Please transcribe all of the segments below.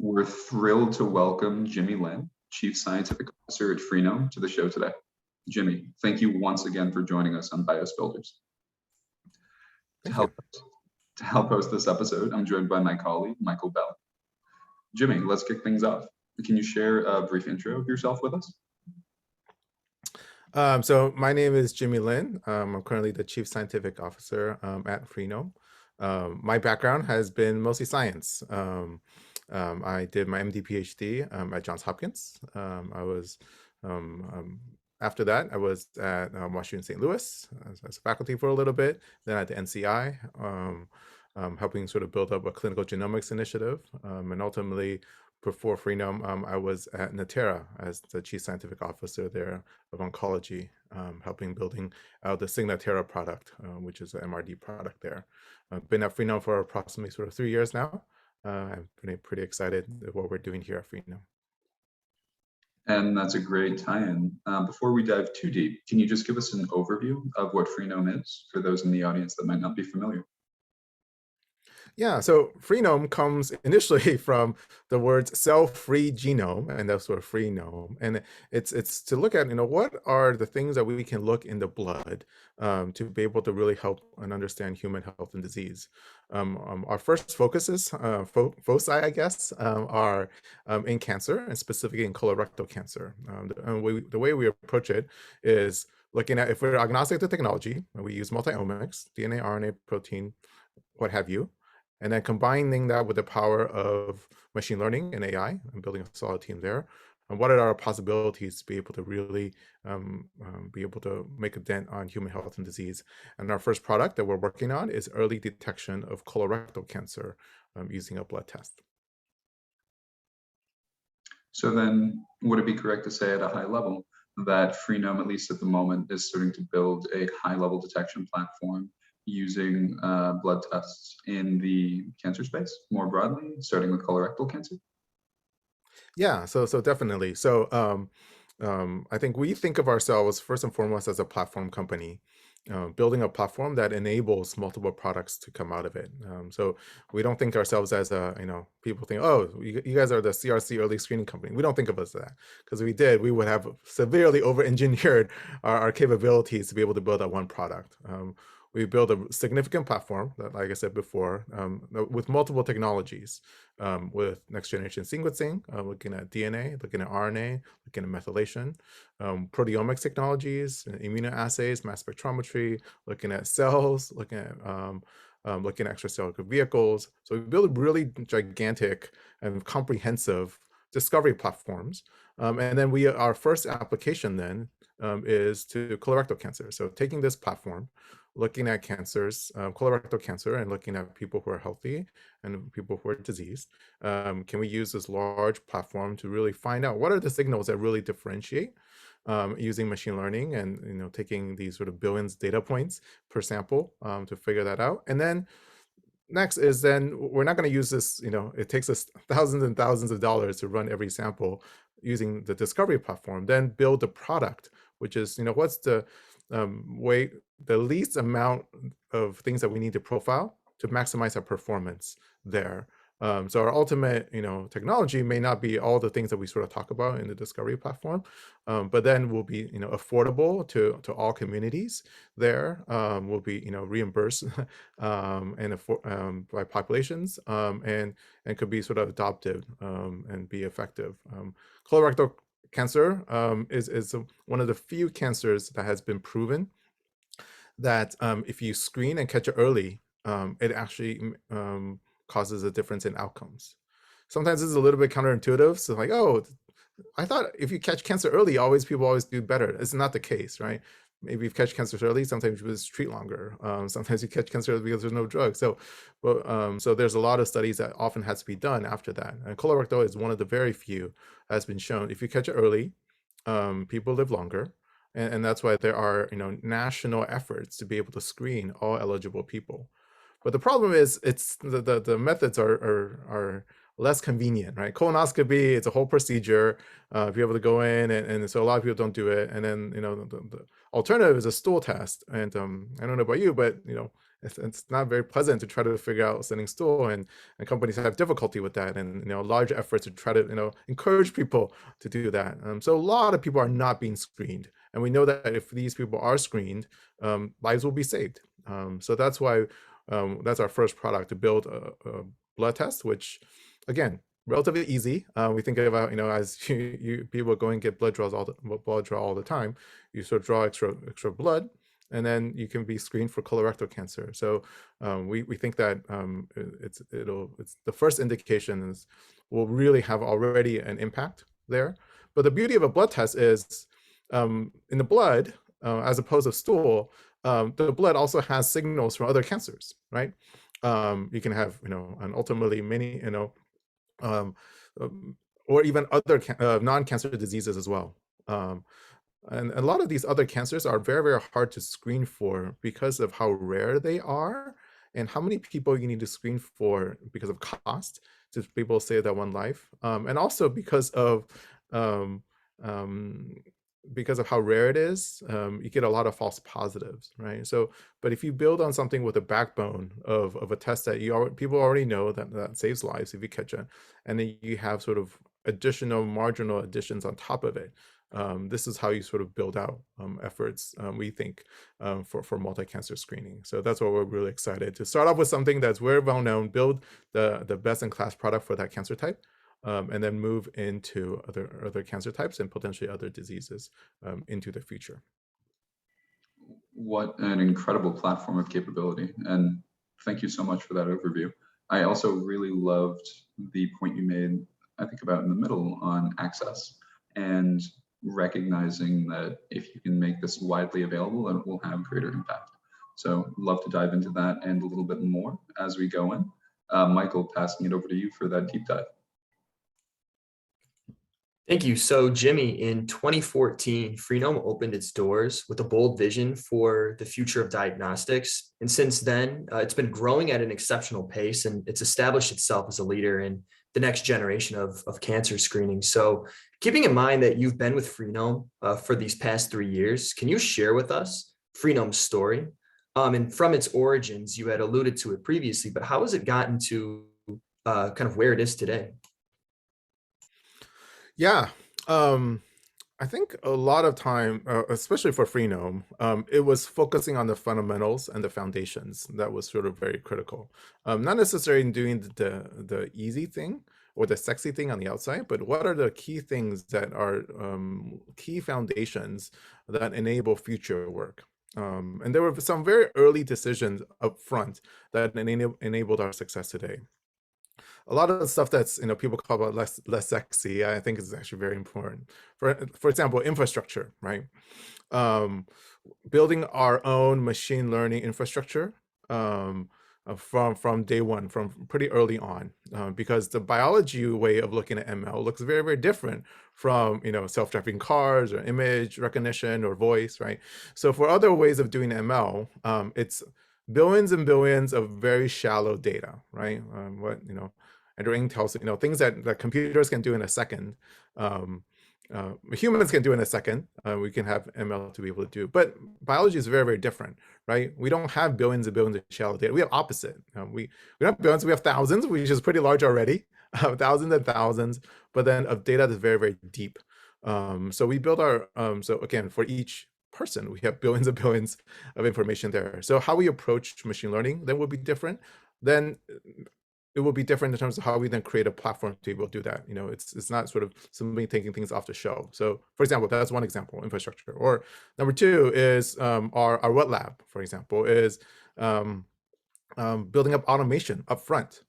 We're thrilled to welcome Jimmy Lin, Chief Scientific Officer at Freenome, to the show today. Jimmy, thank you once again for joining us on BIOS Builders. Thank you. To help host this episode, I'm joined by my colleague, Michael Bell. Jimmy, let's kick things off. Can you share a brief intro of yourself with us? So my name is Jimmy Lin. I'm currently the Chief Scientific Officer at Freenome. My background has been mostly science. I did my MD PhD at Johns Hopkins. After that, I was at Washington St. Louis as faculty for a little bit, then at the NCI, helping sort of build up a clinical genomics initiative. And ultimately, before Freenome, I was at Natera as the Chief Scientific Officer there of Oncology, helping building out the Natera product, which is an MRD product there. I've been at Freenome for approximately sort of 3 years now. I'm pretty excited with what we're doing here at Freenome. And that's a great tie-in. Before we dive too deep, can you just give us an overview of what Freenome is for those in the audience that might not be familiar? Yeah, so Freenome comes initially from the words cell-free genome, and that's sort of Freenome. And it's to look at, what are the things that we can look in the blood to be able to really help and understand human health and disease. Our first focuses, foci, I guess, are in cancer, and specifically in colorectal cancer. The way we approach it is looking at, if we're agnostic to technology, we use multiomics, DNA, RNA, protein, what have you, and then combining that with the power of machine learning and AI and building a solid team there. And what are our possibilities to be able to really be able to make a dent on human health and disease? And our first product that we're working on is early detection of colorectal cancer using a blood test. So then, would it be correct to say at a high level that Freenome, at least at the moment, is starting to build a high-level detection platform using blood tests in the cancer space more broadly, starting with colorectal cancer? Yeah, so definitely. So I think we think of ourselves first and foremost as a platform company, building a platform that enables multiple products to come out of it. So we don't think ourselves as a, people think, oh, you guys are the CRC early screening company. We don't think of us as that, because if we did, we would have severely over-engineered our capabilities to be able to build that one product. We build a significant platform that, like I said before, with multiple technologies, with next generation sequencing, looking at DNA, looking at RNA, looking at methylation, proteomics technologies, immunoassays, mass spectrometry, looking at cells, looking at extracellular vehicles. So we build really gigantic and comprehensive discovery platforms. And then our first application then is to colorectal cancer. So taking this platform, looking at cancers, colorectal cancer, and looking at people who are healthy and people who are diseased, can we use this large platform to really find out what are the signals that really differentiate using machine learning and taking these sort of billions data points per sample to figure that out. And then next is then we're not going to use this, it takes us thousands and thousands of dollars to run every sample using the discovery platform, then build the product, which is, what's the the least amount of things that we need to profile to maximize our performance there. So our ultimate, technology may not be all the things that we sort of talk about in the discovery platform, but then will be, affordable to all communities there. Will be, reimbursed by populations, and could be sort of adopted and be effective. Colorectal cancer is one of the few cancers that has been proven that if you screen and catch it early, it actually causes a difference in outcomes. Sometimes it's a little bit counterintuitive. So like, oh, I thought if you catch cancer early, people always do better. It's not the case, right? Maybe if you catch cancer early, sometimes you just treat longer. Sometimes you catch cancer because there's no drug. So there's a lot of studies that often has to be done after that. And colorectal is one of the very few that has been shown. If you catch it early, people live longer. And that's why there are, national efforts to be able to screen all eligible people. But the problem is, it's the methods are less convenient, right? Colonoscopy, it's a whole procedure. If you're able to go in, and so a lot of people don't do it. And then, the alternative is a stool test. And I don't know about you, but, it's not very pleasant to try to figure out sending stool, and companies have difficulty with that, and large efforts to try to encourage people to do that. So a lot of people are not being screened, and we know that if these people are screened, lives will be saved. So that's why that's our first product, to build a blood test, which again, relatively easy. We think about, as people go and get blood draws all the time, you sort of draw extra blood, and then you can be screened for colorectal cancer. So we think that it's the first indication will really have already an impact there. But the beauty of a blood test is in the blood, as opposed to stool, the blood also has signals from other cancers, right? You can have, and ultimately many, um, or even other non-cancer diseases as well. And a lot of these other cancers are very, very hard to screen for because of how rare they are and how many people you need to screen for because of cost to be able to save that one life. And also um, um, because of how rare it is, you get a lot of false positives, right? So, but if you build on something with a backbone of a test that people already know that saves lives if you catch it, and then you have sort of additional marginal additions on top of it, this is how you sort of build out efforts, we think, for multi-cancer screening. So that's why we're really excited to start off with something that's very well known, build the best-in-class product for that cancer type, and then move into other cancer types and potentially other diseases into the future. What an incredible platform of capability. And thank you so much for that overview. I also really loved the point you made, I think, about in the middle on access and recognizing that if you can make this widely available, it will have greater impact. So love to dive into that and a little bit more as we go in. Michael, passing it over to you for that deep dive. Thank you. So, Jimmy, in 2014, Freenome opened its doors with a bold vision for the future of diagnostics. And since then, it's been growing at an exceptional pace, and it's established itself as a leader in the next generation of cancer screening. So, keeping in mind that you've been with Freenome for these past 3 years, can you share with us Freenome's story? And from its origins, you had alluded to it previously, but how has it gotten to kind of where it is today? Yeah. I think a lot of time, especially for Freenome, it was focusing on the fundamentals and the foundations. That was sort of very critical. Not necessarily in doing the easy thing or the sexy thing on the outside, but what are the key things that are key foundations that enable future work? And there were some very early decisions up front that enabled our success today. A lot of the stuff that's people call about less sexy, I think is actually very important. For example, infrastructure, right? Building our own machine learning infrastructure from day one, from pretty early on, because the biology way of looking at ML looks very, very different from self-driving cars or image recognition or voice, right? So for other ways of doing ML, it's billions and billions of very shallow data, right? Andrew Ng tells things that computers can do in a second, humans can do in a second. We can have ML to be able to do, but biology is very, very different, right? We don't have billions and billions of shallow data. We have opposite. We don't have billions, we have thousands, which is pretty large already, thousands and thousands, but then of data that's very, very deep. So we build our, so again, for each person, we have billions and billions of information there. So how we approach machine learning then will be different. Then it will be different in terms of how we then create a platform to be able to do that. It's not sort of simply taking things off the shelf. So for example, that's one example, infrastructure. Or number two is our wet lab, for example, is building up automation up front,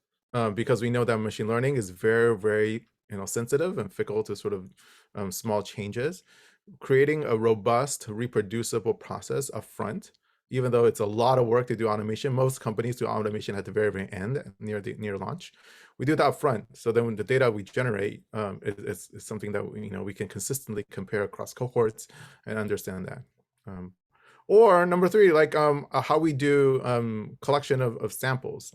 because we know that machine learning is very, very sensitive and fickle to sort of small changes. Creating a robust, reproducible process up front, even though it's a lot of work to do automation. Most companies do automation at the very, very end, near launch. We do that up front. So then when the data we generate is something that we can consistently compare across cohorts and understand that. Or number three, like how we do collection of samples.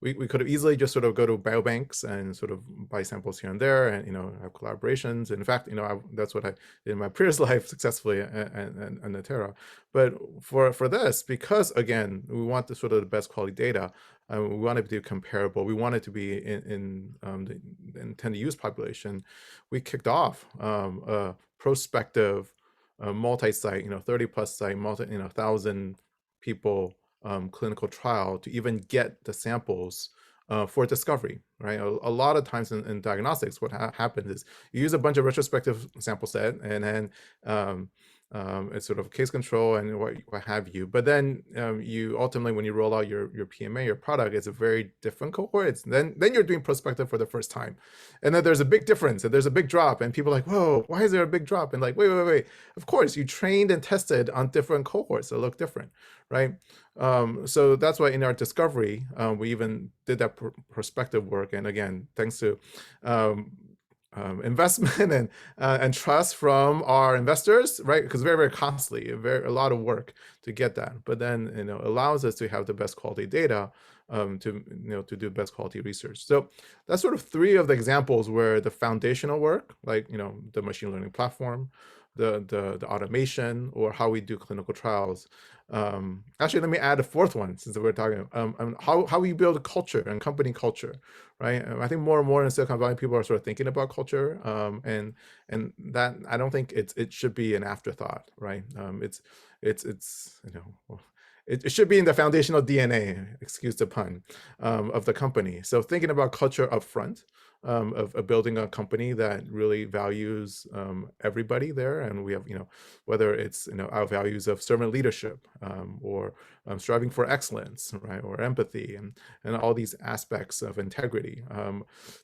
we could have easily just sort of go to biobanks and sort of buy samples here and there, and have collaborations. In fact, that's what I did in my previous life successfully and Natera. But for this, because again, we want the sort of the best quality data, we want it to be comparable. We want it to be in the intended use population. We kicked off a prospective, multi-site, 30+ site, 1,000 people clinical trial to even get the samples for discovery, right? A lot of times in diagnostics, what happens is you use a bunch of retrospective sample set, and then it's sort of case control and what have you. But then you ultimately, when you roll out your PMA, your product, it's a very different cohort. Then you're doing prospective for the first time, and then there's a big difference and there's a big drop, and people are like, whoa, why is there a big drop? And like, wait. Of course, you trained and tested on different cohorts that look different, right? So that's why in our discovery, we even did that prospective work. And again, thanks to investment and trust from our investors, right? Because very, very costly, a lot of work to get that. But then, allows us to have the best quality data to do best quality research. So that's sort of 3 of the examples where the foundational work, like, the machine learning platform, the automation, or how we do clinical trials. Actually, let me add a 4th one, since we're talking how we build a culture and company culture, right? I think more and more in Silicon Valley, people are sort of thinking about culture, and that I don't think it should be an afterthought, right? It should be in the foundational DNA, excuse the pun, of the company. So thinking about culture up front, of building a company that really values everybody there. And we have, whether it's, our values of servant leadership, or striving for excellence, right? Or empathy, and all these aspects of integrity.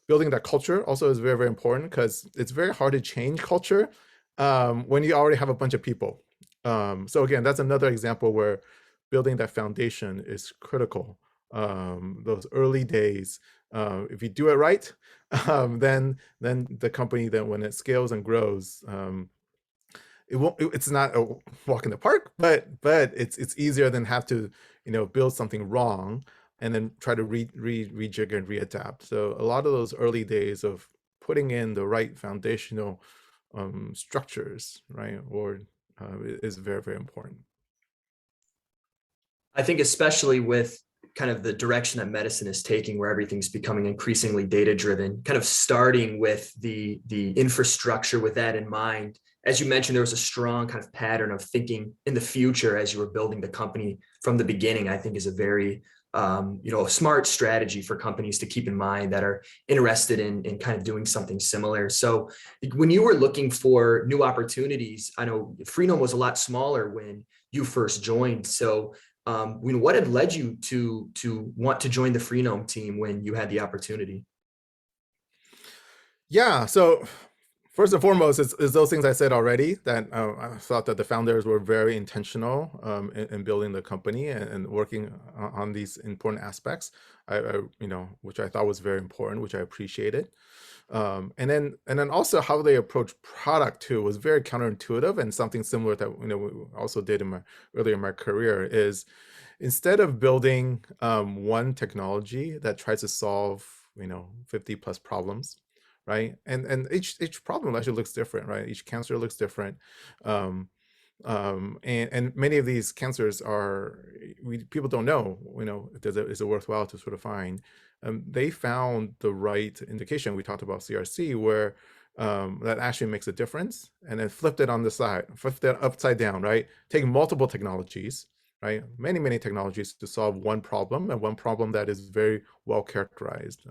Building that culture also is very, very important, because it's very hard to change culture when you already have a bunch of people. So again, that's another example where building that foundation is critical. Those early days, if you do it right, then the company, then when it scales and grows, it's not a walk in the park, but it's easier than have to build something wrong and then try to rejig and readapt. So a lot of those early days of putting in the right foundational structures, right, or is very, very important. I think especially with kind of the direction that medicine is taking, where everything's becoming increasingly data-driven, kind of starting with the infrastructure with that in mind. As you mentioned, there was a strong kind of pattern of thinking in the future as you were building the company from the beginning. I think is a very smart strategy for companies to keep in mind that are interested in kind of doing something similar. So when you were looking for new opportunities, I know Freenome was a lot smaller when you first joined. So what had led you to want to join the Freenome team when you had the opportunity? Yeah, so first and foremost, is those things I said already, that I thought that the founders were very intentional in building the company and working on these important aspects, which I thought was very important, which I appreciated. And then also how they approach product too was very counterintuitive, and something similar that we also did earlier in my career is, instead of building one technology that tries to solve 50+ problems, right? And each problem actually looks different, right? Each cancer looks different. And many of these cancers people don't know, is it worthwhile to sort of find. They found the right indication. We talked about CRC, where that actually makes a difference, and then flipped it upside down, right? Taking multiple technologies, right? Many technologies to solve one problem, and one problem that is very well characterized.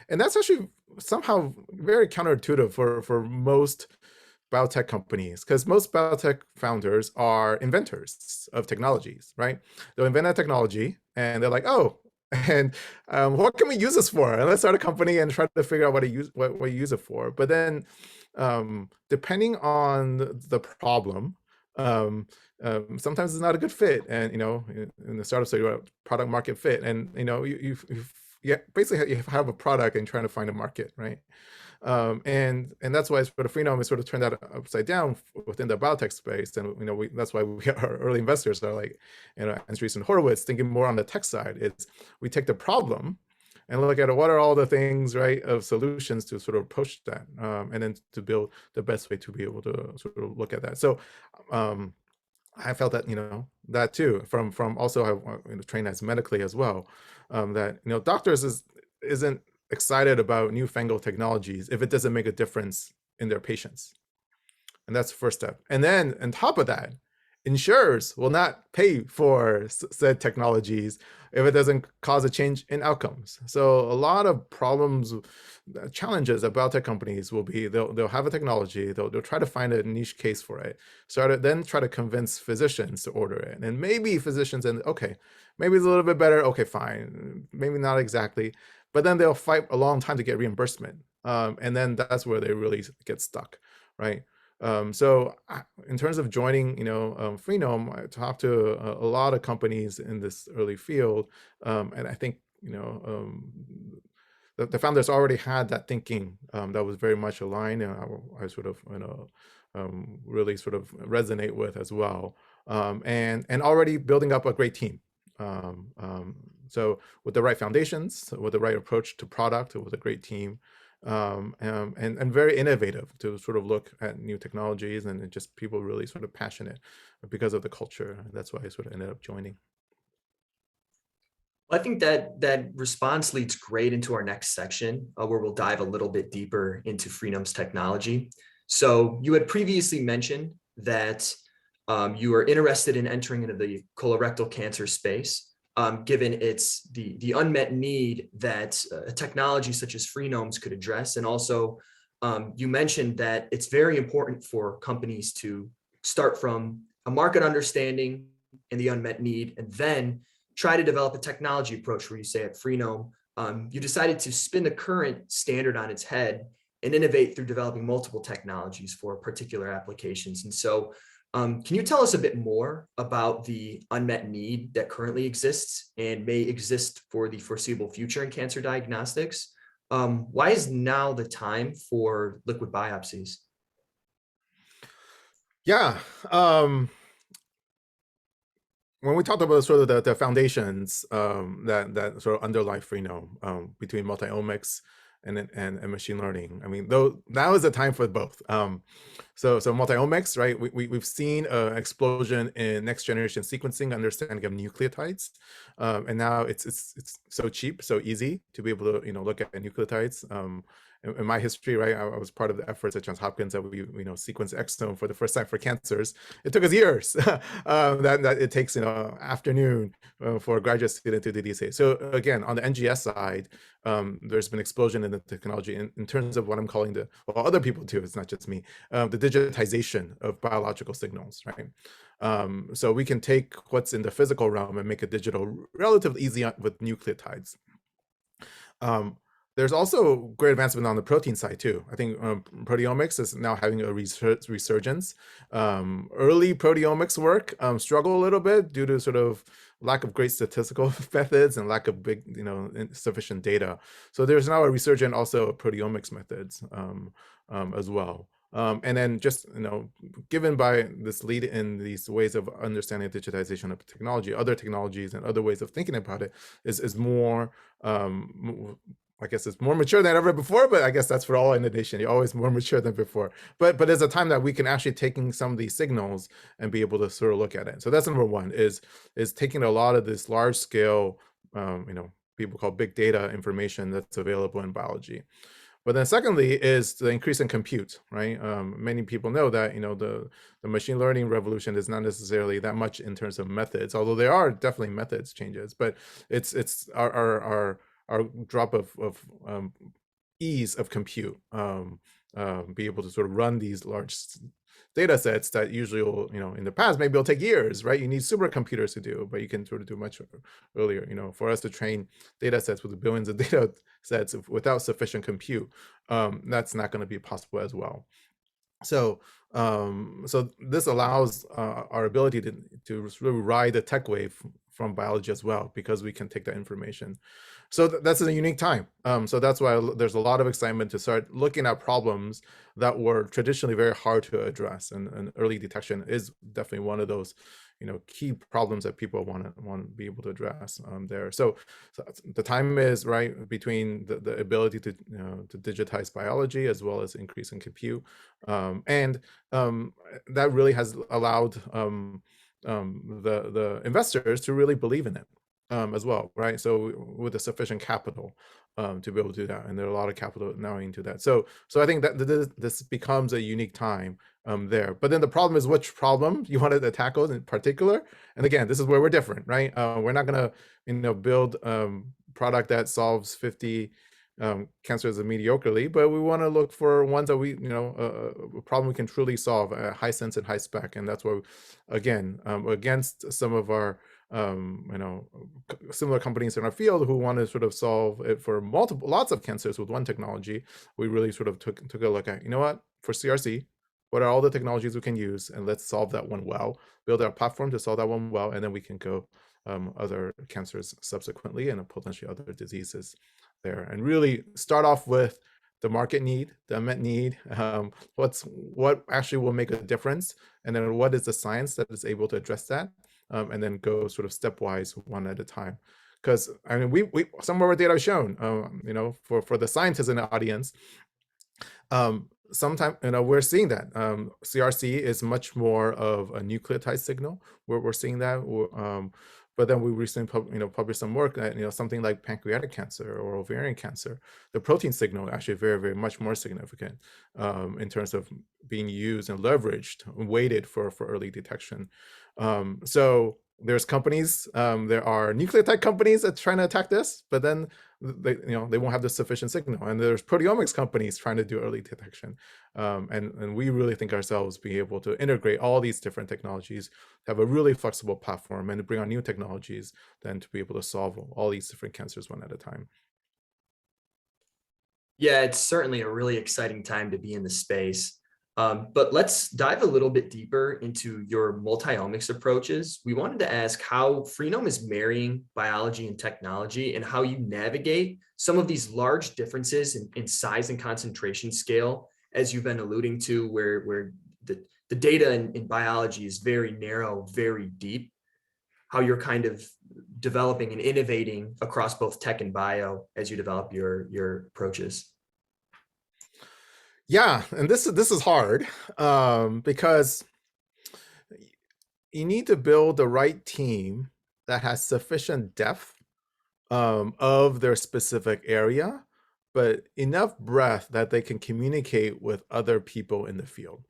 And that's actually somehow very counterintuitive for most biotech companies, because most biotech founders are inventors of technologies, right? They'll invent a technology and they're like, oh, and what can we use this for? And let's start a company and try to figure out what you use it for. But then depending on the problem, sometimes it's not a good fit. And in the startup stage, product market fit, and you basically you have a product and trying to find a market, right? And that's why sort of Freenome is sort of turned out upside down within the biotech space. And that's why our early investors are like, Andreessen Horowitz, thinking more on the tech side. It's we take the problem and look at what are all the things, right, of solutions to sort of approach that, and then to build the best way to be able to sort of look at that. So I felt that, that too, from also I trained as medically as well, that, doctors isn't excited about newfangled technologies if it doesn't make a difference in their patients. And that's the first step. And then on top of that, insurers will not pay for said technologies if it doesn't cause a change in outcomes. So a lot of problems, challenges about tech companies will be they'll have a technology, they'll try to find a niche case for it, then try to convince physicians to order it. And maybe physicians, and okay, maybe it's a little bit better, okay, fine, maybe not exactly, but then they'll fight a long time to get reimbursement. And then that's where they really get stuck, right? So in terms of joining, Freenome, I talked to a lot of companies in this early field, and I think, the founders already had that thinking that was very much aligned, and I sort of, really sort of resonate with as well, and already building up a great team. So with the right foundations, with the right approach to product, with a great team, and very innovative to sort of look at new technologies, and just people really sort of passionate because of the culture. That's why I sort of ended up joining. I think that response leads great into our next section, where we'll dive a little bit deeper into Freenome's technology. So you had previously mentioned that you are interested in entering into the colorectal cancer space, given it's the unmet need that a technology such as Freenome's could address. And also, you mentioned that it's very important for companies to start from a market understanding and the unmet need, and then try to develop a technology approach where you say at Freenome, you decided to spin the current standard on its head and innovate through developing multiple technologies for particular applications. And so can you tell us a bit more about the unmet need that currently exists and may exist for the foreseeable future in cancer diagnostics? Why is now the time for liquid biopsies? Yeah. When we talked about sort of the foundations that sort of underlie Freenome, between multiomics and machine learning, I mean, though now is the time for both. So multiomics, right? We've seen an explosion in next generation sequencing, understanding of nucleotides, and now it's so cheap, so easy to be able to look at nucleotides. In my history, right, I was part of the efforts at Johns Hopkins that we sequenced exome for the first time for cancers. It took us years. that it takes afternoon for a graduate student to do these days. So again, on the NGS side, there's been explosion in the technology in terms of what I'm calling other people too, it's not just me, the digitization of biological signals, right? So we can take what's in the physical realm and make it digital relatively easy with nucleotides. There's also great advancement on the protein side too. I think proteomics is now having a resurgence. Early proteomics work struggle a little bit due to sort of lack of great statistical methods and lack of big, sufficient data. So there's now a resurgence also of proteomics methods as well. And then just, given by this lead in these ways of understanding digitization of technology, other technologies and other ways of thinking about it is more, I guess it's more mature than ever before, but I guess that's for all innovation. You're always more mature than before. But there's a time that we can actually taking some of these signals and be able to sort of look at it. So that's number one, is taking a lot of this large scale, people call big data information that's available in biology. But then secondly is the increase in compute, right? Many people know that, the machine learning revolution is not necessarily that much in terms of methods, although there are definitely methods changes, but it's our drop of ease of compute, be able to sort of run these large data sets that usually will, in the past, maybe it'll take years, right? You need supercomputers to do, but you can sort of do much earlier. For us to train data sets with billions of data sets without sufficient compute, that's not going to be possible as well. So this allows our ability to really ride the tech wave from biology as well, because we can take that information So that's a unique time. So that's why there's a lot of excitement to start looking at problems that were traditionally very hard to address, and early detection is definitely one of those, key problems that people want to be able to address there. So the time is right between the ability to digitize biology as well as increase in compute, and that really has allowed the investors to really believe in it as well, right? So with a sufficient capital to be able to do that, and there are a lot of capital now into that. So I think that this becomes a unique time there. But then the problem is which problem you wanted to tackle in particular. And again, this is where we're different, right? We're not gonna build product that solves 50 cancers mediocrely, but we want to look for ones that we, a problem we can truly solve at high sense and high spec. And that's where, again, against some of our similar companies in our field who want to sort of solve it for lots of cancers with one technology, we really sort of took a look at, what, for CRC, what are all the technologies we can use, and let's solve that one well, build our platform to solve that one well, and then we can go other cancers subsequently, and potentially other diseases there, and really start off with the market need, the unmet need, what actually will make a difference, and then what is the science that is able to address that, and then go sort of stepwise, one at a time. Because I mean, we some of our data have shown, for the scientists in the audience, sometimes we're seeing that CRC is much more of a nucleotide signal. We're seeing that. But then we recently published some work that something like pancreatic cancer or ovarian cancer, the protein signal actually very, very much more significant in terms of being used and leveraged and weighted for early detection. So there's companies, there are nucleotide companies that trying to attack this, but then they won't have the sufficient signal. And there's proteomics companies trying to do early detection. And we really think ourselves being able to integrate all these different technologies, have a really flexible platform, and to bring on new technologies, then to be able to solve all these different cancers one at a time. Yeah, it's certainly a really exciting time to be in the space. But let's dive a little bit deeper into your multiomics approaches. We wanted to ask how Freenome is marrying biology and technology, and how you navigate some of these large differences in size and concentration scale, as you've been alluding to, where the data in biology is very narrow, very deep, how you're kind of developing and innovating across both tech and bio as you develop your approaches. Yeah, and this is hard because you need to build the right team that has sufficient depth of their specific area, but enough breadth that they can communicate with other people in the field.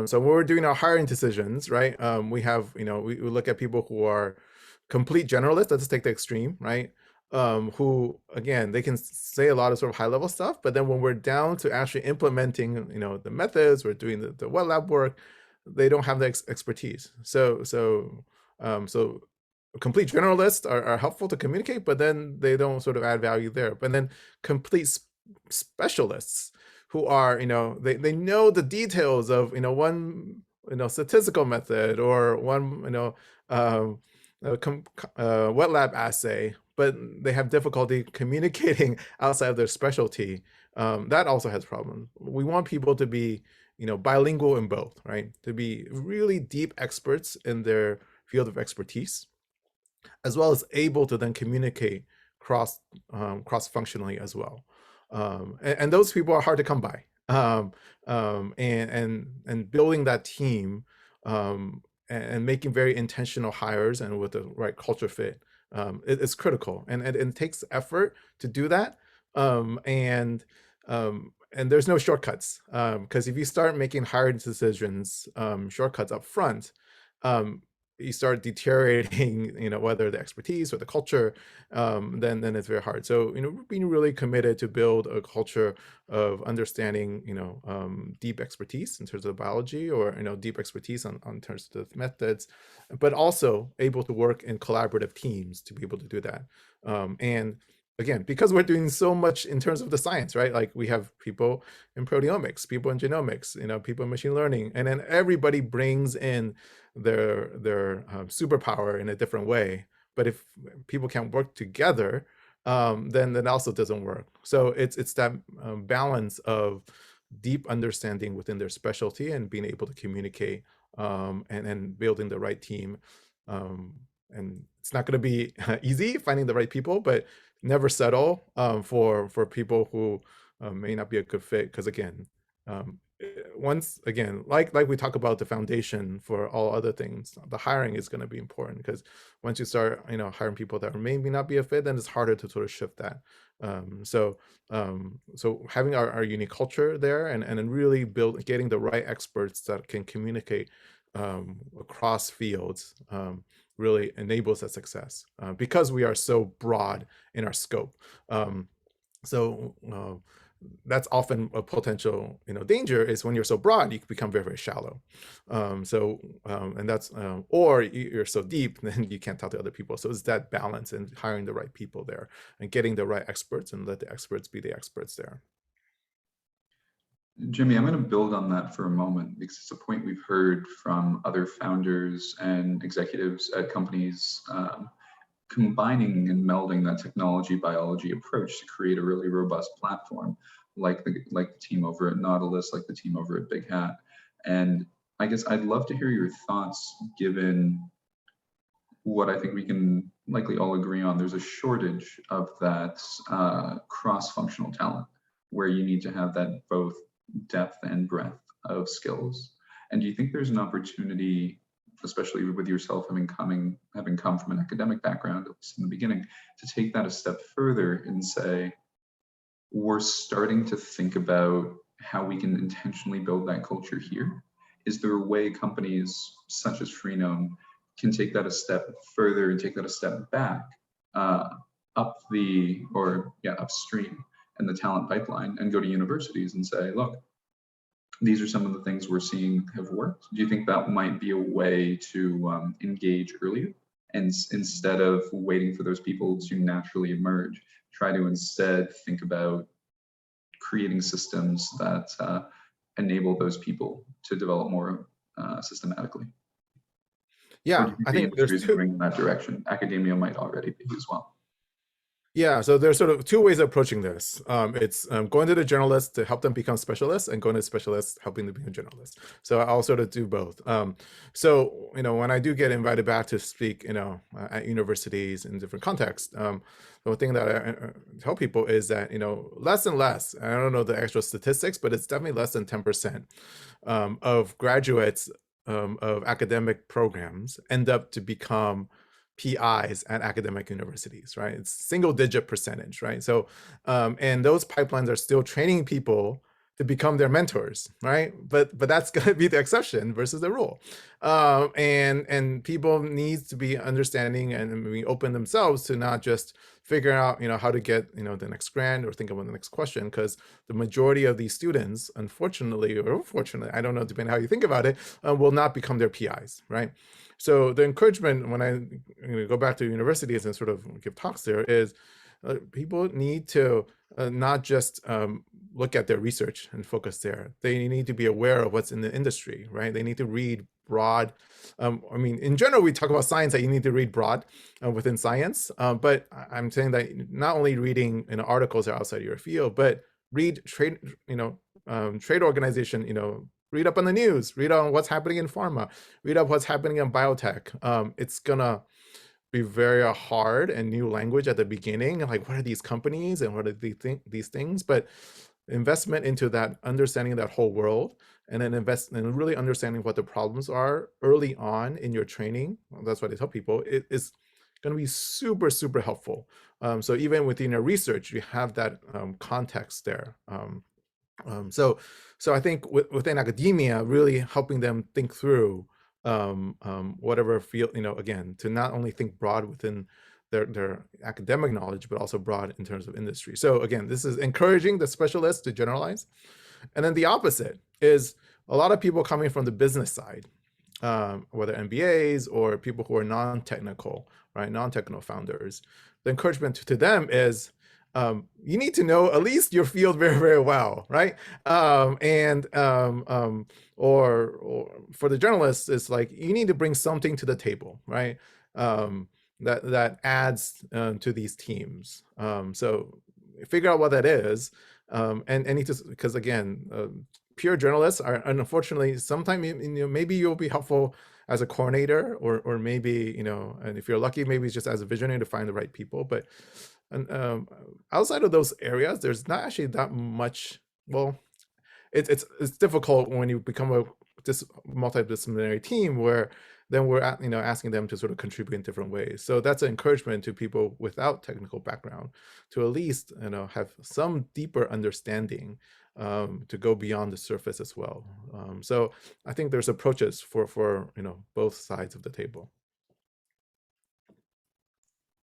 So when we're doing our hiring decisions, right, we have, we look at people who are complete generalists. Let's take the extreme, right? Who, again, they can say a lot of sort of high level stuff, but then when we're down to actually implementing, the methods, we're doing the wet lab work, they don't have the expertise. So complete generalists are helpful to communicate, but then they don't sort of add value there. But then complete specialists who are, they know the details of, one, statistical method or one, wet lab assay, but they have difficulty communicating outside of their specialty. That also has problems. We want people to be, bilingual in both, right? To be really deep experts in their field of expertise, as well as able to then communicate cross-functionally as well. And those people are hard to come by. And building that team and making very intentional hires and with the right culture fit is critical. And it takes effort to do that. And there's no shortcuts, because if you start making hiring decisions, shortcuts up front, you start deteriorating, whether the expertise or the culture, then it's very hard. So, being really committed to build a culture of understanding, deep expertise in terms of biology, or, deep expertise on terms of the methods, but also able to work in collaborative teams to be able to do that. And again, because we're doing so much in terms of the science, right? Like we have people in proteomics, people in genomics, people in machine learning, and then everybody brings in their superpower in a different way. But if people can't work together, then that also doesn't work. So it's that balance of deep understanding within their specialty and being able to communicate, and building the right team. And it's not going to be easy finding the right people, but never settle for people who may not be a good fit. Because again, once again, like we talk about the foundation for all other things, the hiring is going to be important, because once you start hiring people that maybe not be a fit, then it's harder to sort of shift that. So having our unique culture there, and then really getting the right experts that can communicate across fields, really enables that success, because we are so broad in our scope. So that's often a potential danger, is when you're so broad, you can become very, very shallow. And that's or you're so deep, then you can't talk to other people. So it's that balance and hiring the right people there and getting the right experts, and let the experts be the experts there. Jimmy, I'm going to build on that for a moment, because it's a point we've heard from other founders and executives at companies, combining and melding that technology biology approach to create a really robust platform, like the team over at Nautilus, like the team over at Big Hat. And I guess I'd love to hear your thoughts, given what I think we can likely all agree on. There's a shortage of that cross-functional talent, where you need to have that both depth and breadth of skills. And do you think there's an opportunity, especially with yourself having come from an academic background, at least in the beginning, to take that a step further and say, we're starting to think about how we can intentionally build that culture here? Is there a way companies such as Freenome can take that a step further and take that a step back, upstream in the talent pipeline, and go to universities and say, look, these are some of the things we're seeing have worked? Do you think that might be a way to engage earlier, and instead of waiting for those people to naturally emerge, try to instead think about creating systems that enable those people to develop more systematically? Yeah, Or do you think I the think industry there's is two. moving in that direction? Academia might already be as well. Yeah, so there's sort of two ways of approaching this. It's going to the generalists to help them become specialists, and going to specialists helping them become generalists. So I'll sort of do both. So when I do get invited back to speak, at universities in different contexts, the thing that I tell people is that less and less. I don't know the actual statistics, but it's definitely less than 10% of graduates of academic programs end up to become PIs at academic universities, right? It's single-digit percentage, right? So, and those pipelines are still training people to become their mentors, right? But that's going to be the exception versus the rule. And people need to be understanding and be open themselves to not just figure out how to get the next grant or think about the next question, because the majority of these students, unfortunately or fortunately, I don't know, depending on how you think about it, will not become their PIs, right? So the encouragement when I go back to universities and sort of give talks there is people need to not just look at their research and focus there. They need to be aware of what's in the industry, right? They need to read broad. In general, we talk about science, that you need to read broad within science. But I'm saying that not only reading articles are outside your field, but read trade organization, read up on the news, read on what's happening in pharma, read up what's happening in biotech. It's gonna be very hard and new language at the beginning. Like, what are these companies and what are these things? But investment into that, understanding that whole world, and then invest in really understanding what the problems are early on in your training. That's what I tell people. It is going to be super, super helpful. So even within your research, you have that context there. So I think within academia, really helping them think through whatever field, again, to not only think broad within their academic knowledge, but also broad in terms of industry. So again, this is encouraging the specialists to generalize. And then the opposite is a lot of people coming from the business side, whether MBAs or people who are non-technical, right? Non-technical founders. The encouragement to them is, you need to know at least your field very, very well, right? Or for the journalists, it's like, you need to bring something to the table, right? that adds to these teams. So figure out what that is, and need to, because again, pure journalists are unfortunately sometimes, maybe you'll be helpful as a coordinator, or maybe, and if you're lucky, maybe it's just as a visionary to find the right people. But outside of those areas, there's not actually that much. Well, it's difficult when you become a multidisciplinary team, where then we're asking them to sort of contribute in different ways. So that's an encouragement to people without technical background to at least have some deeper understanding, to go beyond the surface as well. So I think there's approaches for both sides of the table.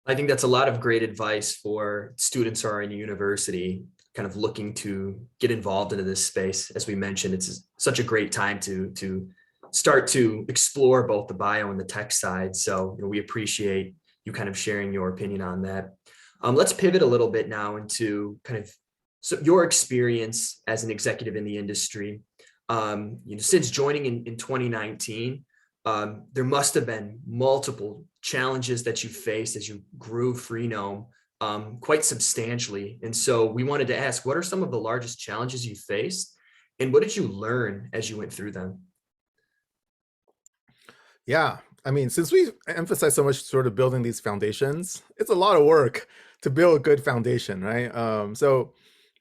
I think that's a lot of great advice for students who are in university, kind of looking to get involved into this space. As we mentioned, it's such a great time to start to explore both the bio and the tech side. So we appreciate you kind of sharing your opinion on that. Let's pivot a little bit now into kind of your experience as an executive in the industry. Since joining in 2019, there must have been multiple challenges that you faced as you grew Freenome quite substantially. And so we wanted to ask, what are some of the largest challenges you faced, and what did you learn as you went through them? Yeah, I mean, since we emphasize so much sort of building these foundations, it's a lot of work to build a good foundation, right? So,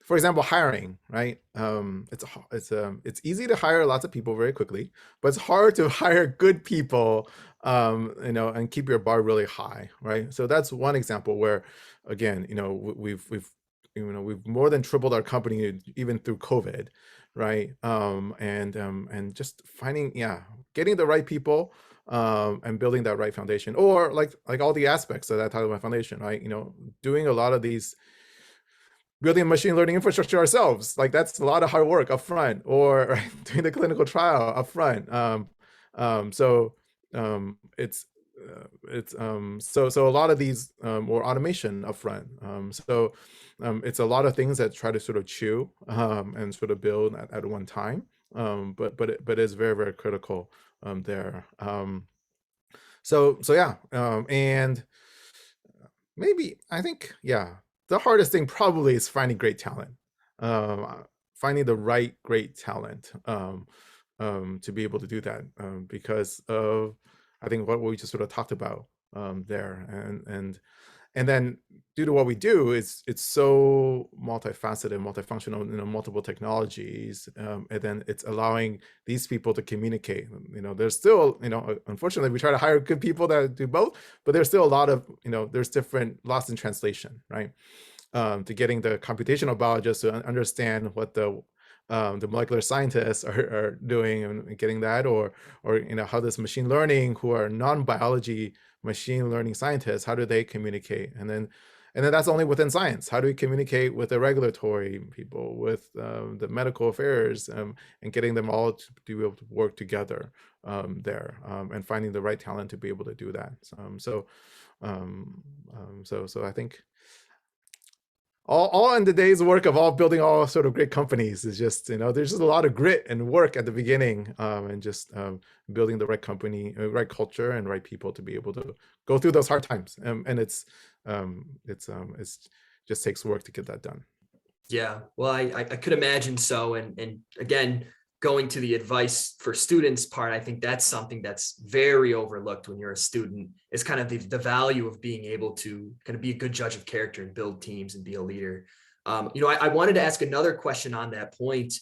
for example, hiring, right? It's easy to hire lots of people very quickly, but it's hard to hire good people, and keep your bar really high, right? So that's one example where, again, we've more than tripled our company even through COVID, right? And just finding, getting the right people, and building that right foundation, or like all the aspects of that type of foundation, right? Doing a lot of these, building a machine learning infrastructure ourselves, like that's a lot of hard work up front, or right, doing the clinical trial up front. So so a lot of these, or automation up front. It's a lot of things that try to sort of chew, and sort of build at one time. But it's very, very critical there. So yeah, and maybe I think, the hardest thing probably is finding great talent, finding the right great talent, to be able to do that, because of, I think, what we just sort of talked about there, and then due to what we do, it's so multifaceted, multifunctional, multiple technologies, and then it's allowing these people to communicate. There's still, unfortunately, we try to hire good people that do both, but there's still a lot of, there's different loss in translation, right? To getting the computational biologists to understand what the molecular scientists are doing, and getting that, or how this machine learning, who are non-biology machine learning scientists, how do they communicate? And then that's only within science. How do we communicate with the regulatory people, with the medical affairs, and getting them all to be able to work together there, and finding the right talent to be able to do that. So I think all in the day's work of all building all sort of great companies is just, there's just a lot of grit and work at the beginning, and just building the right company, right culture, and right people to be able to go through those hard times. And it's just takes work to get that done. Yeah, well, I could imagine so. And again, going to the advice for students part, I think that's something that's very overlooked when you're a student, is kind of the value of being able to kind of be a good judge of character and build teams and be a leader. I wanted to ask another question on that point.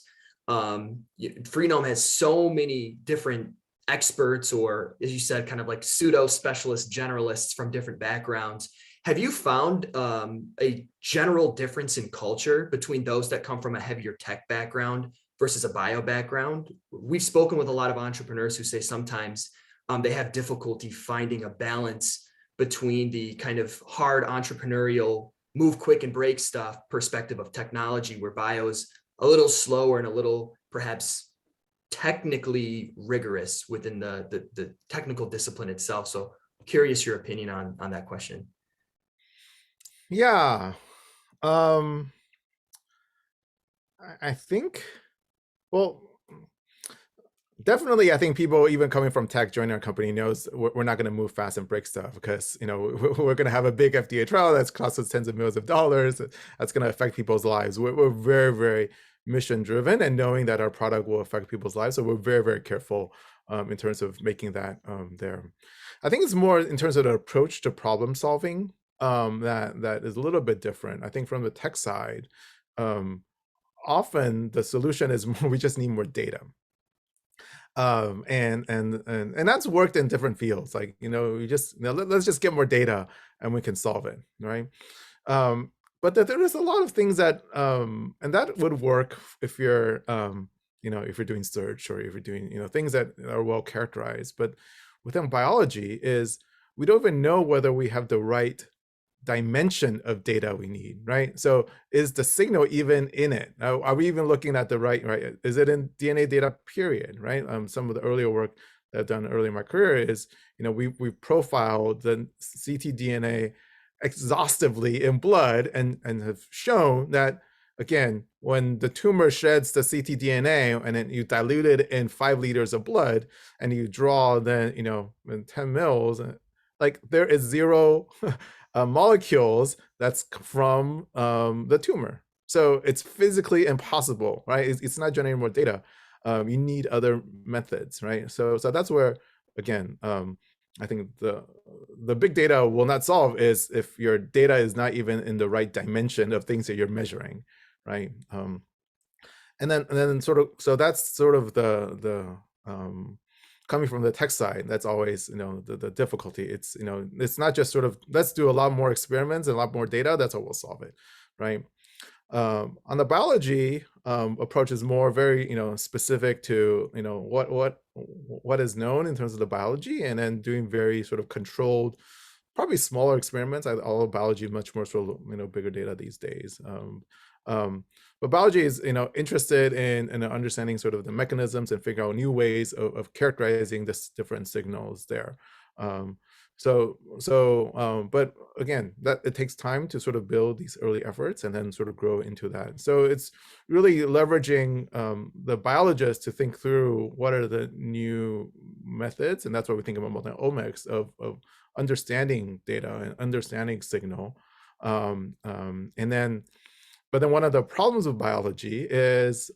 Freenome has so many different experts, or as you said, kind of like pseudo specialist generalists from different backgrounds. Have you found a general difference in culture between those that come from a heavier tech background versus a bio background? We've spoken with a lot of entrepreneurs who say sometimes they have difficulty finding a balance between the kind of hard entrepreneurial, move quick and break stuff perspective of technology, where bio is a little slower and a little perhaps technically rigorous within the technical discipline itself. So curious your opinion on that question. Yeah. I think, well, Definitely, I think people even coming from tech joining our company knows we're not going to move fast and break stuff because we're going to have a big FDA trial that's cost us tens of millions of dollars. That's going to affect people's lives. We're very, very mission driven and knowing that our product will affect people's lives. So we're very, very careful in terms of making that there. I think it's more in terms of the approach to problem solving that is a little bit different. I think from the tech side, often the solution is we just need more data. And that's worked in different fields. Like, you just, let's just get more data and we can solve it, right? But that there is a lot of things that, and that would work if you're, if you're doing search or if you're doing, things that are well characterized. But within biology is we don't even know whether we have the right dimension of data we need, right? So is the signal even in it? Are we even looking at the right? Is it in DNA data period, right? Some of the earlier work that I've done early in my career is, we profiled the ctDNA exhaustively in blood and have shown that, again, when the tumor sheds the ctDNA and then you dilute it in 5 liters of blood and you draw then, in 10 mils, like there is zero molecules that's from the tumor. So it's physically impossible, right? It's not generating more data. You need other methods, right? So that's where, again, I think the big data will not solve is if your data is not even in the right dimension of things that you're measuring, right? And then sort of, so that's sort of the coming from the tech side, that's always, the difficulty. It's, it's not just sort of, let's do a lot more experiments and a lot more data, that's how we'll solve it, right? On the biology approach is more very, specific to, what is known in terms of the biology, and then doing very sort of controlled, probably smaller experiments. All of biology much more sort of, bigger data these days. But biology is, interested in understanding sort of the mechanisms and figure out new ways of characterizing this different signals there. But again, that it takes time to sort of build these early efforts and then sort of grow into that. So it's really leveraging the biologists to think through what are the new methods, and that's what we think about multiomics of understanding data and understanding signal, but then one of the problems with biology is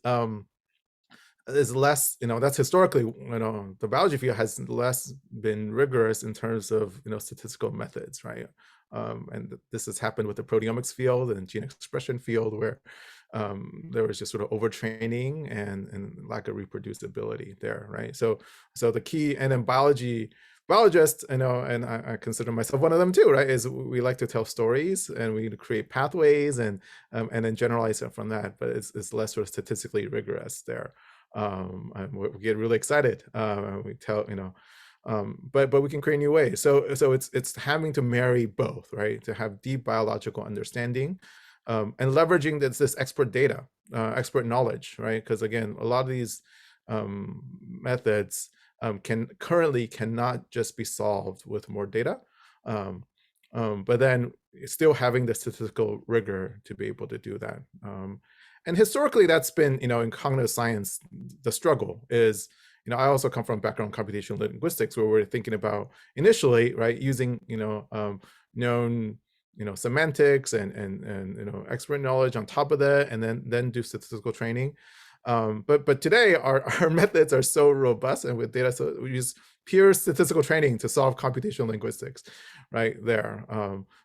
less, that's historically, the biology field has less been rigorous in terms of, statistical methods, right? And this has happened with the proteomics field and gene expression field, where there was just sort of overtraining and lack of reproducibility there, right? So the key, and then biologists, and I consider myself one of them too, right? Is we like to tell stories and we create pathways and then generalize it from that, but it's less sort of statistically rigorous there. And we get really excited. We tell, but we can create new ways. So it's having to marry both, right? To have deep biological understanding and leveraging this expert data, expert knowledge, right? Because again, a lot of these methods currently cannot just be solved with more data, but then still having the statistical rigor to be able to do that. And historically, that's been, in cognitive science, the struggle is, I also come from background computational linguistics, where we're thinking about initially, right, using, known, semantics and expert knowledge on top of that, and then do statistical training. But today our methods are so robust, and with data, so we use pure statistical training to solve computational linguistics right there.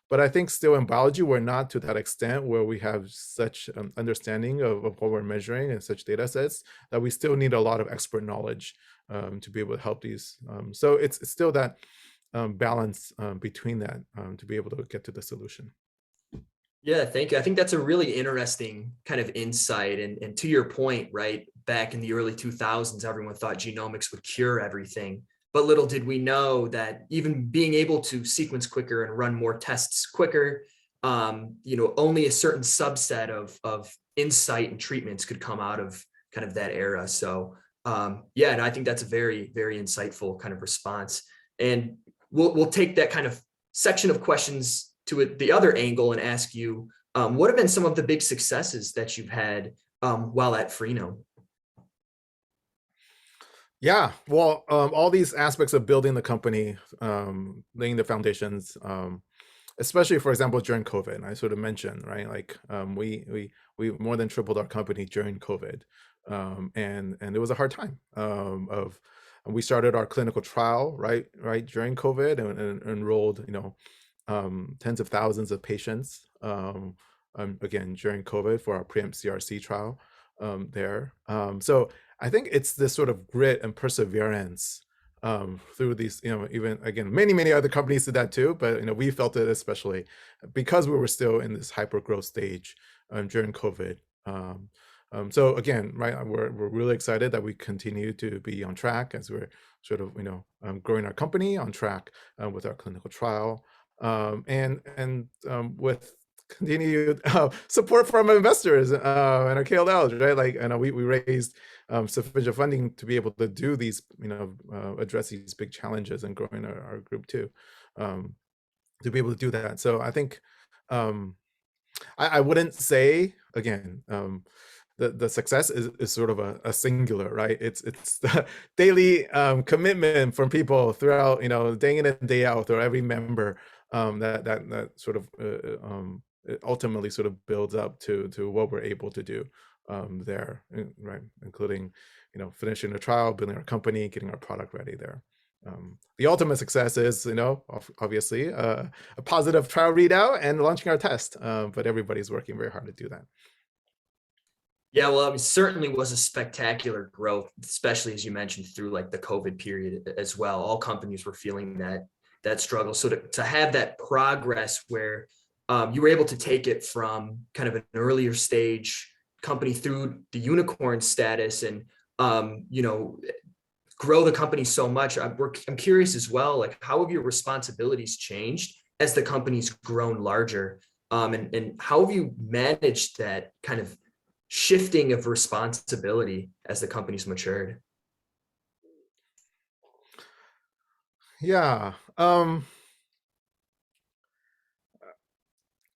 But I think still in biology, we're not to that extent where we have such understanding of what we're measuring and such data sets that we still need a lot of expert knowledge to be able to help these. So it's still that balance between that to be able to get to the solution. Yeah, thank you. I think that's a really interesting kind of insight. And to your point, right, back in the early 2000s, everyone thought genomics would cure everything. But little did we know that even being able to sequence quicker and run more tests quicker, only a certain subset of insight and treatments could come out of kind of that era. So yeah, and I think that's a very, very insightful kind of response. And we'll take that kind of section of questions to the other angle and ask you, what have been some of the big successes that you've had while at Freenome? Yeah, well, all these aspects of building the company, laying the foundations, especially for example during COVID, I sort of mentioned, right? Like we more than tripled our company during COVID, and it was a hard time. And we started our clinical trial right during COVID and enrolled, tens of thousands of patients. Again during COVID for our preempt CRC trial there. So I think it's this sort of grit and perseverance through these, even again, many other companies did that too, but we felt it especially because we were still in this hyper growth stage during COVID. So again, right, we're really excited that we continue to be on track as we're sort of growing our company on track with our clinical trial, and with continued support from investors and our KOLs, right? Like, and we raised sufficient funding to be able to do these, address these big challenges and growing our group too, to be able to do that. So I think I wouldn't say again. The success is sort of a singular, right? It's the daily commitment from people throughout, day in and day out, or every member that sort of it ultimately sort of builds up to what we're able to do there, right? Including, finishing the trial, building our company, getting our product ready there. The ultimate success is, obviously a positive trial readout and launching our test, but everybody's working very hard to do that. Yeah, well, it certainly was a spectacular growth, especially as you mentioned through like the COVID period as well. All companies were feeling that struggle. So to have that progress where you were able to take it from kind of an earlier stage company through the unicorn status and grow the company so much. I'm curious as well, like how have your responsibilities changed as the company's grown larger, and how have you managed that kind of shifting of responsibility as the company's matured? Yeah.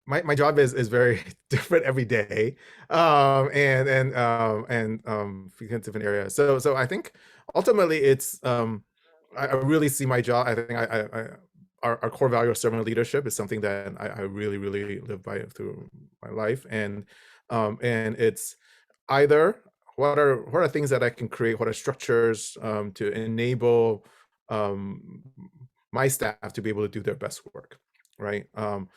My job is very different every day, and because different areas. So I think ultimately it's I really see my job. I think our core value of servant leadership is something that I really live by through my life, and it's either what are things that I can create, what are structures to enable my staff to be able to do their best work, right? Um,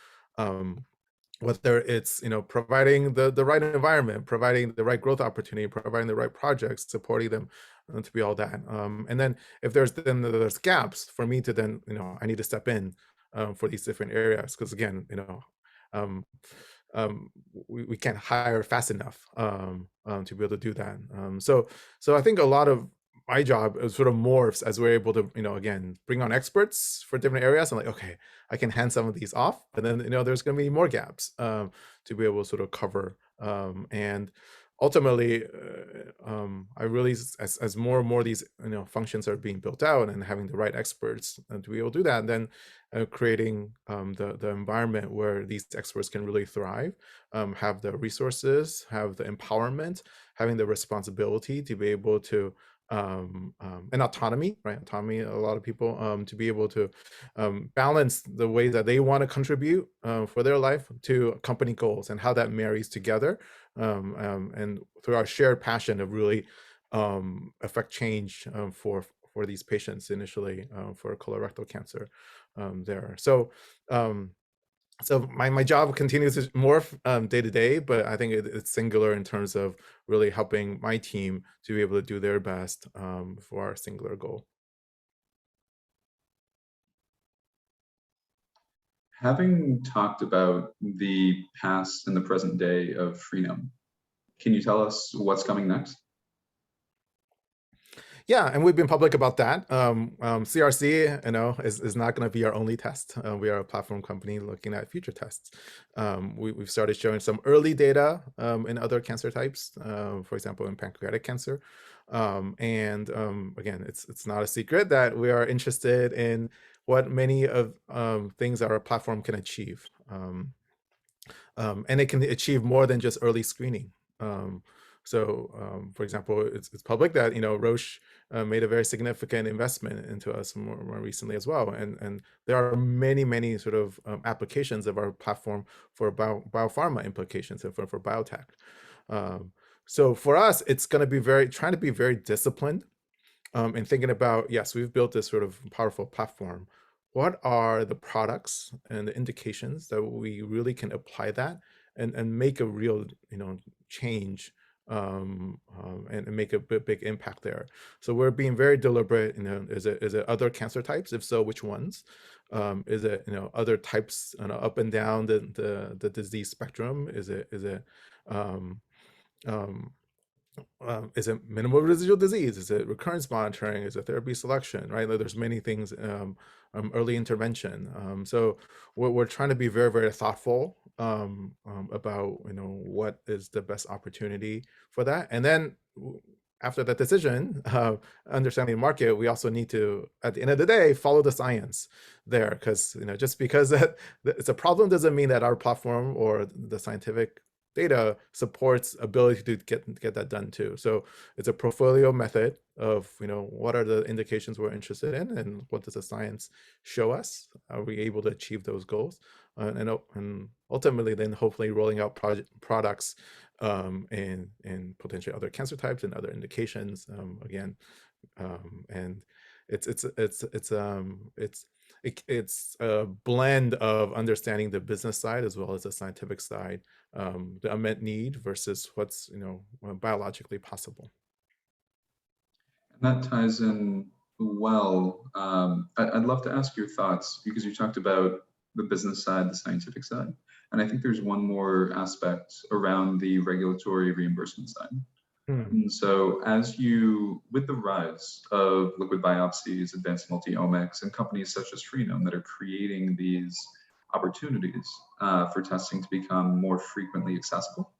Whether it's providing the right environment, providing the right growth opportunity, providing the right projects, supporting them to be all that, and then if there's gaps for me to then I need to step in for these different areas, because again um, we can't hire fast enough to be able to do that. So I think a lot of my job is sort of morphs as we're able to, again, bring on experts for different areas. I'm like, okay, I can hand some of these off, but then, there's going to be more gaps to be able to sort of cover. And ultimately, I really, as more and more of these, functions are being built out and having the right experts to be able to do that, and then creating the environment where these experts can really thrive, have the resources, have the empowerment, having the responsibility to be able to and autonomy, right? Autonomy, a lot of people to be able to balance the way that they want to contribute for their life to company goals and how that marries together, and through our shared passion of really affect change for these patients initially for colorectal cancer there. So my job continues to morph day to day, but I think it's singular in terms of really helping my team to be able to do their best for our singular goal. Having talked about the past and the present day of Freenome, can you tell us what's coming next? Yeah, and we've been public about that. CRC, is not going to be our only test. We are a platform company looking at future tests. We've started showing some early data in other cancer types, for example, in pancreatic cancer. And again, it's not a secret that we are interested in what many of things our platform can achieve. And it can achieve more than just early screening. So, for example, it's public that Roche made a very significant investment into us more recently as well, and there are many sort of applications of our platform for biopharma implications and for biotech. So for us, it's going to be trying to be very disciplined and thinking about, yes, we've built this sort of powerful platform. What are the products and the indications that we really can apply that and make a real, change and make a big impact there? So we're being very deliberate. Is it other cancer types? If so, which ones? Is it other types up and down the disease spectrum? Is it um, um, is it minimal residual disease? Is it recurrence monitoring? Is it therapy selection? Right? There's many things. Early intervention. So we're trying to be very thoughtful about what is the best opportunity for that, and then after that decision, understanding the market, we also need to, at the end of the day, follow the science there, because just because it's a problem doesn't mean that our platform or the scientific data supports ability to get that done too. So it's a portfolio method of what are the indications we're interested in, and what does the science show us? Are we able to achieve those goals? And ultimately, then hopefully rolling out products in potentially other cancer types and other indications. Again, and it's a blend of understanding the business side as well as the scientific side, the unmet need versus what's biologically possible. And that ties in well. I'd love to ask your thoughts, because you talked about the business side, the scientific side, and I think there's one more aspect around the regulatory reimbursement side. And so with the rise of liquid biopsies, advanced multiomics, and companies such as Freenome that are creating these opportunities for testing to become more frequently accessible,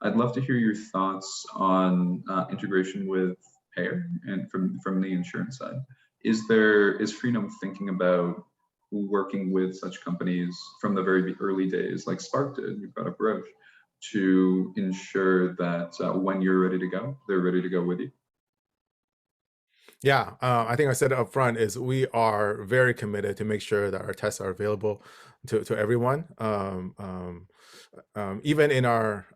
I'd love to hear your thoughts on integration with payer and from the insurance side. Is Freenome thinking about working with such companies from the very early days, like Spark did, you brought up Roche, to ensure that when you're ready to go, they're ready to go with you? Yeah, I think I said it up front is we are very committed to make sure that our tests are available to everyone. Even in our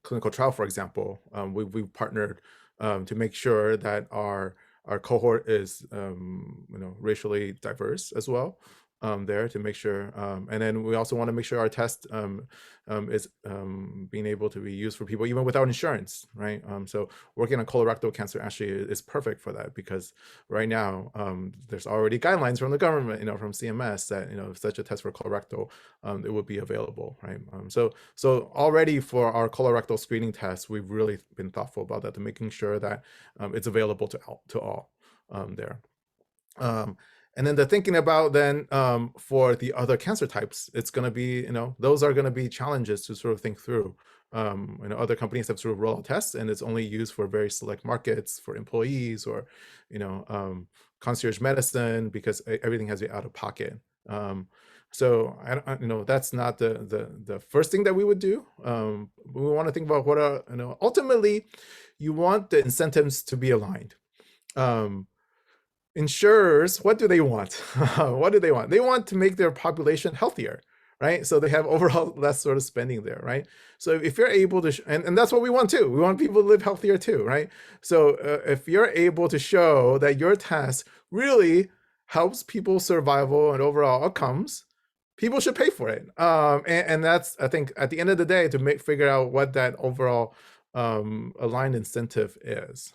clinical trial, for example, we've partnered to make sure that our cohort is racially diverse as well, there to make sure, and then we also want to make sure our test is being able to be used for people even without insurance, right? So working on colorectal cancer actually is perfect for that, because right now there's already guidelines from the government, from CMS, that if such a test for colorectal, it would be available, right? So already for our colorectal screening test, we've really been thoughtful about that, to making sure that it's available to all there. And then the thinking about then for the other cancer types, it's going to be, those are going to be challenges to sort of think through. Other companies have sort of rolled out tests, and it's only used for very select markets for employees, or, concierge medicine, because everything has to be out of pocket. So that's not the first thing that we would do. We want to think about what are, ultimately, you want the incentives to be aligned. Insurers, what do they want? What do they want? They want to make their population healthier, right? So they have overall less sort of spending there, right? So if you're able to, and that's what we want too. We want people to live healthier too, right? So if you're able to show that your test really helps people's survival and overall outcomes, people should pay for it. And that's, I think, at the end of the day, to figure out what that overall aligned incentive is.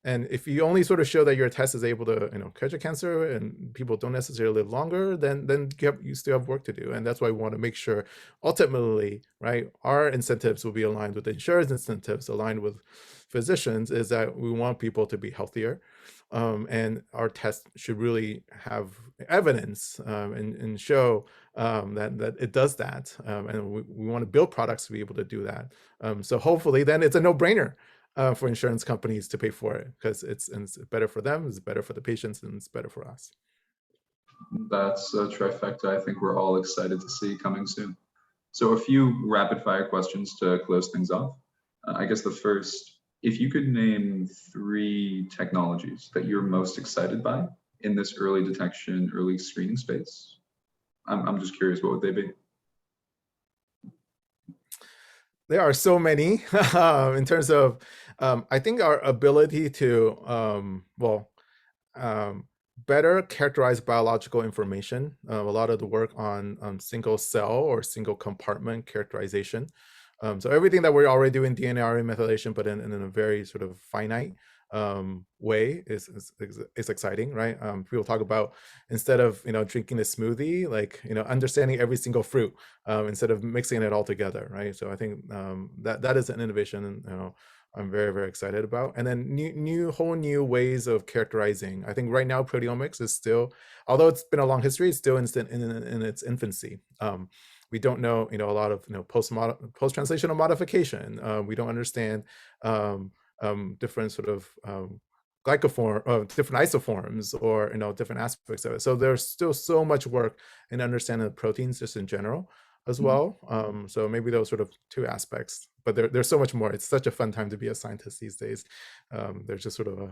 And if you only sort of show that your test is able to, catch a cancer and people don't necessarily live longer, then you still have work to do. And that's why we want to make sure, ultimately, right, our incentives will be aligned with the insurance incentives, aligned with physicians, is that we want people to be healthier. And our test should really have evidence and show that it does that. And we want to build products to be able to do that. So hopefully then it's a no-brainer for insurance companies to pay for it, because it's better for them, it's better for the patients, and it's better for us. That's a trifecta I think we're all excited to see coming soon. So a few rapid fire questions to close things off. I guess the first, if you could name 3 technologies that you're most excited by in this early detection, early screening space, I'm just curious, what would they be? There are so many in terms of, I think our ability to, um, better characterize biological information. A lot of the work on single cell or single compartment characterization. So everything that we're already doing DNA RNA methylation, but in a very sort of finite way is exciting, right? People talk about, instead of drinking a smoothie, like understanding every single fruit instead of mixing it all together, right? So I think that is an innovation, and I'm very, very excited about. And then whole new ways of characterizing. I think right now proteomics is still, although it's been a long history, it's still in its infancy. We don't know, a lot of post-translational modification. We don't understand different sort of different isoforms or different aspects of it. So there's still so much work in understanding the proteins just in general as well. So maybe those sort of 2 aspects, but there's so much more. It's such a fun time to be a scientist these days. There's just sort of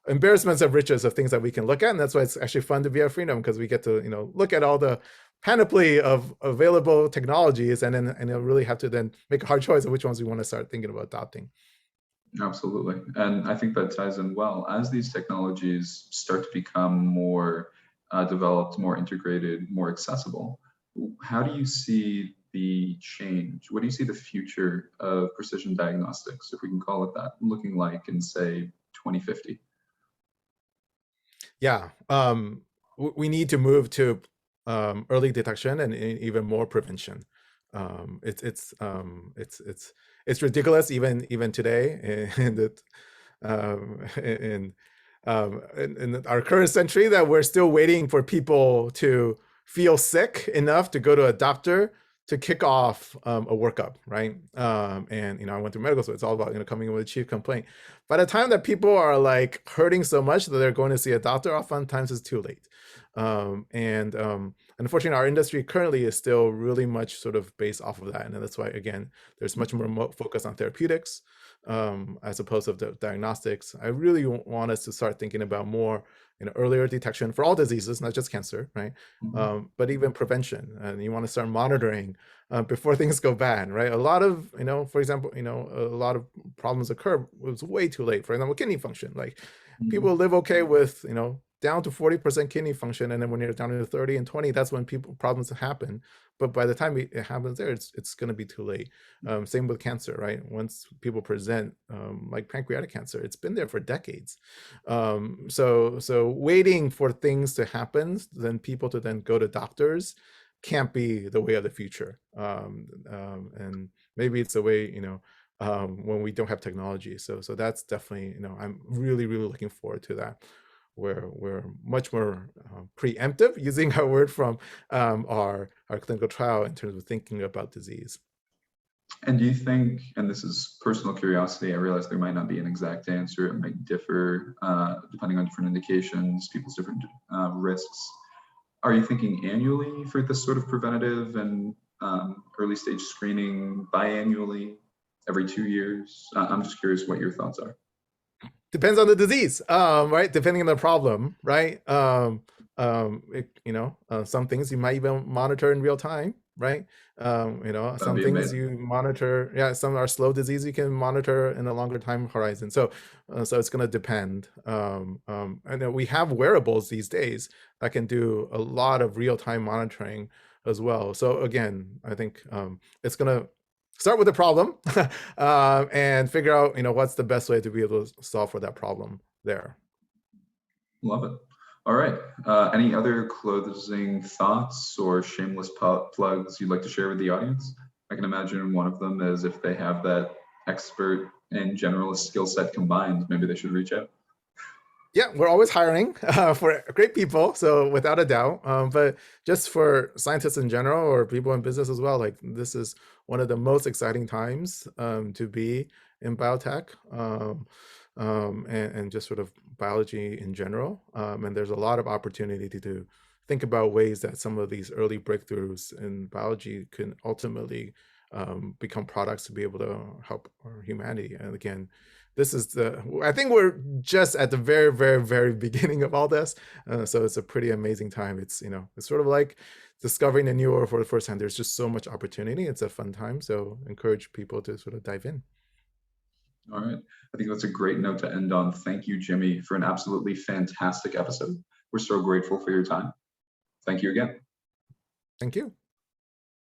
embarrassments of riches of things that we can look at, and that's why it's actually fun to be at Freenome, because we get to look at all the panoply of available technologies, and then really have to then make a hard choice of which ones we want to start thinking about adopting. Absolutely. And I think that ties in well. As these technologies start to become more developed, more integrated, more accessible, how do you see the change? What do you see the future of precision diagnostics, if we can call it that, looking like in, say, 2050? Yeah, we need to move to early detection and even more prevention. It's ridiculous even today in our current century that we're still waiting for people to feel sick enough to go to a doctor to kick off a workup, right? And I went through medical school. It's all about coming in with a chief complaint. By the time that people are like hurting so much that they're going to see a doctor, oftentimes it's too late. Unfortunately, our industry currently is still really much sort of based off of that, and that's why, again, there's much more focus on therapeutics as opposed to the diagnostics. I really want us to start thinking about more earlier detection for all diseases, not just cancer, right? But even prevention, and you want to start monitoring before things go bad, right? A lot of, for example, a lot of problems occur. It was way too late. For example, kidney function. Like people live okay with, down to 40% kidney function, and then when you're down to 30 and 20, that's when problems happen. But by the time it happens there, it's going to be too late. Same with cancer, right? Once people present, like pancreatic cancer, it's been there for decades. So waiting for things to happen, then people to then go to doctors, can't be the way of the future. And maybe it's the way, when we don't have technology. So that's definitely, I'm really, really looking forward to that, where we're much more preemptive, using our word from our clinical trial in terms of thinking about disease. And do you think, and this is personal curiosity, I realize there might not be an exact answer, it might differ depending on different indications, people's different risks. Are you thinking annually for this sort of preventative and early stage screening, biannually, every 2 years? I'm just curious what your thoughts are. Depends on the disease, right? Depending on the problem, right? Some things you might even monitor in real time, right? Some things amazing. you monitor. Yeah, some are slow disease you can monitor in a longer time horizon. So it's going to depend. And we have wearables these days that can do a lot of real time monitoring as well. So again, I think it's going to start with the problem and figure out, what's the best way to be able to solve for that problem there. Love it. All right. Any other closing thoughts or shameless plugs you'd like to share with the audience? I can imagine one of them is if they have that expert and generalist skill set combined, maybe they should reach out. Yeah, we're always hiring for great people, so without a doubt. But just for scientists in general or people in business as well, like this is one of the most exciting times to be in biotech and just sort of biology in general. And there's a lot of opportunity to think about ways that some of these early breakthroughs in biology can ultimately become products to be able to help our humanity. And again, this is I think we're just at the very, very, very beginning of all this. So it's a pretty amazing time. It's, it's sort of like discovering a new world for the first time. There's just so much opportunity. It's a fun time. So encourage people to sort of dive in. All right. I think that's a great note to end on. Thank you, Jimmy, for an absolutely fantastic episode. We're so grateful for your time. Thank you again. Thank you.